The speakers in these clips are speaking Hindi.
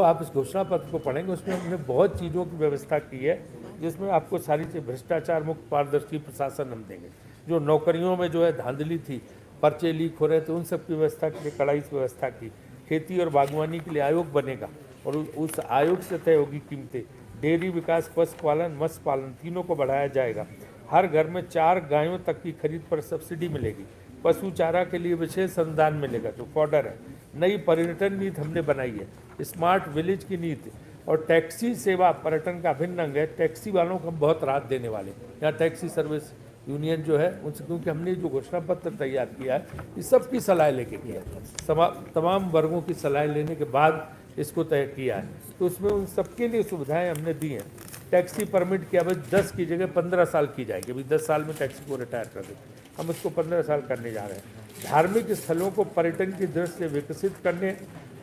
आप इस घोषणा पत्र को पढ़ेंगे उसमें हमने बहुत चीज़ों की व्यवस्था की है, जिसमें आपको सारी चीज़ भ्रष्टाचार मुक्त पारदर्शी प्रशासन हम देंगे। जो नौकरियों में जो है धांधली थी, पर्चे लीक हो रहे थे, उन सब की व्यवस्था के लिए कड़ाई से व्यवस्था की। खेती और बागवानी के लिए आयोग बनेगा और उस आयोग से तय होगी कीमतें। डेयरी विकास, पशुपालन, मत्स्य पालन तीनों को बढ़ाया जाएगा। हर घर में 4 गायों तक की खरीद पर सब्सिडी मिलेगी। पशु चारा के लिए विशेष अनुदान मिलेगा जो फॉडर है। नई पर्यटन नीति हमने बनाई है, स्मार्ट विलेज की नीति, और टैक्सी सेवा पर्यटन का अभिन्न अंग है। टैक्सी वालों को हम बहुत राहत देने वाले हैं। यहाँ टैक्सी सर्विस यूनियन जो है उनसे, क्योंकि हमने जो घोषणा पत्र तैयार किया है इस सब की सलाह लेके किया है, तमाम वर्गों की सलाह लेने के बाद इसको तय किया है। तो उसमें उन सबके लिए सुविधाएं हमने दी हैं। टैक्सी परमिट की अवधि 10 की जगह 15 साल की जाएगी। अभी 10 साल में टैक्सी को रिटायर कर देते, हम उसको 15 साल करने जा रहे हैं। धार्मिक स्थलों को पर्यटन की दृष्टि से विकसित करने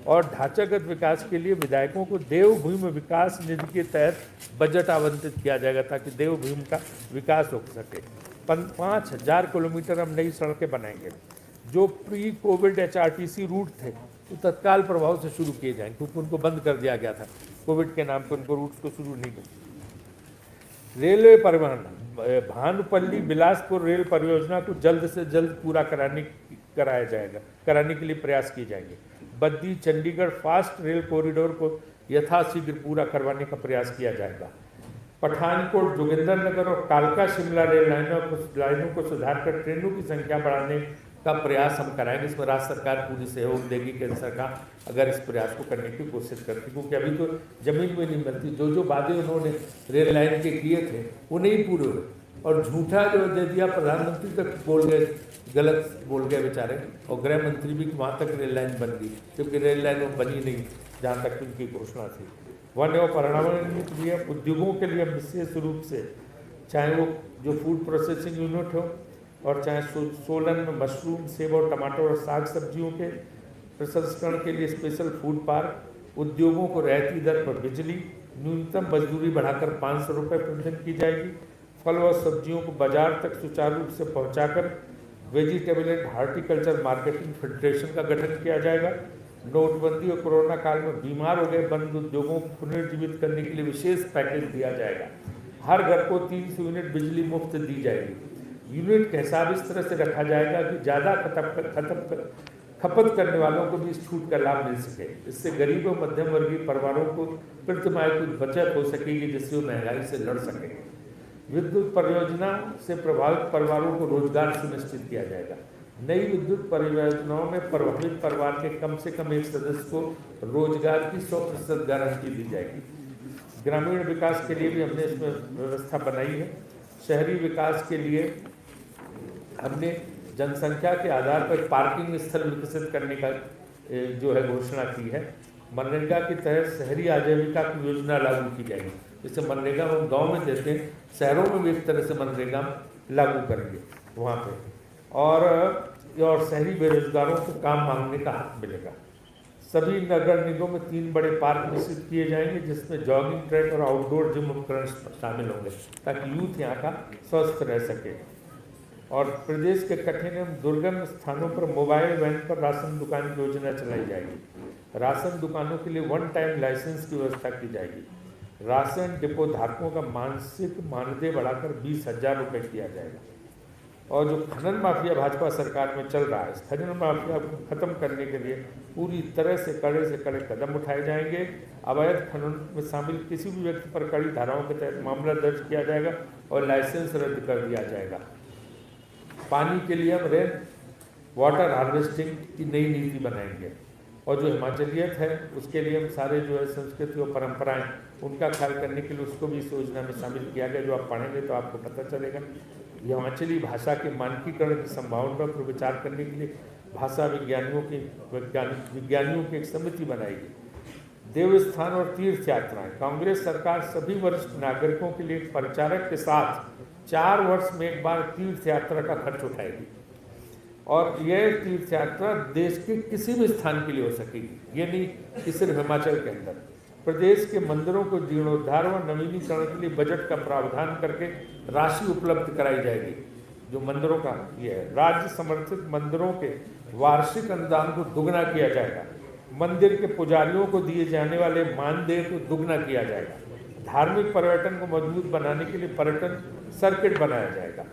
और ढांचागत विकास के लिए विधायकों को देवभूमि विकास निधि के तहत बजट आवंटित किया जाएगा, ताकि देवभूमि का विकास हो सके। 5000 किलोमीटर हम नई सड़कें बनाएंगे। जो प्री कोविड HRTC रूट थे तो तत्काल प्रभाव से शुरू किए जाएंगे, क्योंकि उनको बंद कर दिया गया था कोविड के नाम पर, उनको रूट को शुरू नहीं किया। रेलवे परिवहन, भानुपल्ली बिलासपुर रेल परियोजना को जल्द से जल्द पूरा कराने के लिए प्रयास किए जाएंगे। Baddi Chandigarh fast rail corridor को यथाशीघ्र पूरा करवाने का प्रयास किया जाएगा। पठानकोट, जोगिंदरनगर और कालका शिमला रेल लाइनों को सुधार कर ट्रेनों की संख्या बढ़ाने का प्रयास हम कराएंगे। इसमें राज्य सरकार पूरी सहयोग देगी, केंद्र सरकार अगर इस प्रयास को करने की कोशिश करती, क्योंकि अभी तो जमीन में नहीं मिलती। जो वादे उन्होंने रेल लाइन के किए थे वो नहीं पूरे हुए, और झूठा जो दे दिया प्रधानमंत्री तक बोल गए, गलत बोल गए बेचारे, और गृह मंत्री भी वहाँ तक रेल लाइन बन गई, क्योंकि रेल लाइन वो बनी नहीं जहाँ तक उनकी घोषणा थी। वन एवं पर्यावरण नीति भी उद्योगों के लिए विशेष रूप से, चाहे वो जो फूड प्रोसेसिंग यूनिट हो और चाहे सोलन में मशरूम, सेब और टमाटर और साग सब्जियों के प्रसंस्करण के लिए स्पेशल फूड पार्क। उद्योगों को रियायती दर पर बिजली, न्यूनतम मजदूरी बढ़ाकर 500 रुपये प्रतिदिन की जाएगी। फल और सब्जियों को बाजार तक सुचारू रूप से पहुंचाकर vegetable and horticulture marketing federation का गठन किया जाएगा। नोटबंदी और कोरोना काल में बीमार हो गए बंद उद्योगों को पुनर्जीवित करने के लिए विशेष पैकेज दिया जाएगा। हर घर को 300 यूनिट बिजली मुफ्त दी जाएगी। यूनिट का हिसाब इस तरह से रखा जाएगा कि ज़्यादा खपत करने वालों को भी इस छूट का लाभ मिल सके। इससे गरीब और मध्यम वर्गीय परिवारों को प्रतिमाह कुछ बचत हो सकेगी, जिससे वो महंगाई से लड़ सकेंगे। विद्युत परियोजना से प्रभावित परिवारों को रोजगार सुनिश्चित किया जाएगा। नई विद्युत परियोजनाओं में प्रभावित परिवार के कम से कम एक सदस्य को रोजगार की 100% गारंटी दी जाएगी। ग्रामीण विकास के लिए भी हमने इसमें व्यवस्था बनाई है। शहरी विकास के लिए हमने जनसंख्या के आधार पर पार्किंग स्थल विकसित करने का जो है घोषणा की है। मनरेगा के तहत शहरी आजीविका की योजना लागू की जाएगी। जैसे मनरेगा हम गांव में देते हैं, शहरों में भी एक तरह से मनरेगा लागू करेंगे वहाँ पे, और शहरी बेरोजगारों को काम मांगने का हक मिलेगा। सभी नगर निगमों में 3 बड़े पार्क विकसित किए जाएंगे, जिसमें जॉगिंग ट्रैक और आउटडोर जिम उपकरण शामिल होंगे, ताकि यूथ यहाँ का स्वस्थ रह सके। और प्रदेश के कठिन एवं दुर्गम स्थानों पर मोबाइल वैन पर राशन दुकान की योजना चलाई जाएगी। राशन दुकानों के लिए 1 टाइम लाइसेंस की व्यवस्था की जाएगी। राशन डिपो धारकों का मासिक मानदेय बढ़ाकर 20,000 रुपये किया जाएगा। और जो खनन माफिया भाजपा सरकार में चल रहा है, इस खनन माफिया को खत्म करने के लिए पूरी तरह से कड़े कदम उठाए जाएंगे। अवैध खनन में शामिल किसी भी व्यक्ति पर कड़ी धाराओं के तहत मामला दर्ज किया जाएगा और लाइसेंस रद्द कर दिया जाएगा। पानी के लिए हम रेन वाटर हार्वेस्टिंग की नई नीति बनाएंगे, और जो हिमाचलियत है उसके लिए हम सारे जो है संस्कृति और परंपराएं उनका ख्याल करने के लिए उसको भी इस योजना में शामिल किया गया। जो आप पढ़ेंगे तो आपको पता चलेगा। हिमाचली भाषा के मानकीकरण की संभावना पर विचार करने के लिए भाषा विज्ञानियों की एक समिति बनाएगी। देवस्थान और तीर्थ यात्राएं, कांग्रेस सरकार सभी वरिष्ठ नागरिकों के लिए परिचारक के साथ 4 वर्ष में एक बार तीर्थ यात्रा का खर्च उठाएगी, और यह तीर्थ यात्रा देश के किसी भी स्थान के लिए हो सकेगी, ये नहीं कि सिर्फ हिमाचल के अंदर। प्रदेश के मंदिरों को जीर्णोद्धार व नवीनीकरण के लिए बजट का प्रावधान करके राशि उपलब्ध कराई जाएगी। जो मंदिरों का ये है, राज्य समर्थित मंदिरों के वार्षिक अनुदान को दुगना किया जाएगा। मंदिर के पुजारियों को दिए जाने वाले मानदेय को दुगना किया जाएगा। धार्मिक पर्यटन को मजबूत बनाने के लिए पर्यटन सर्किट बनाया जाएगा।